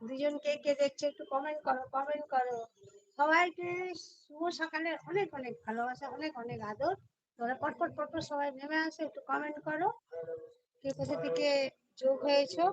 দুজন কে কে দেখছে একটু কমেন্ট করো, কমেন্ট করো। সবাইকে শুভ সকালের অনেক অনেক ভালোবাসা, অনেক অনেক আদর। তোমরা পটপট পটপট সবাই নেমে আসো, একটু কমেন্ট করো কে কোথা থেকে যোগ হয়েছো।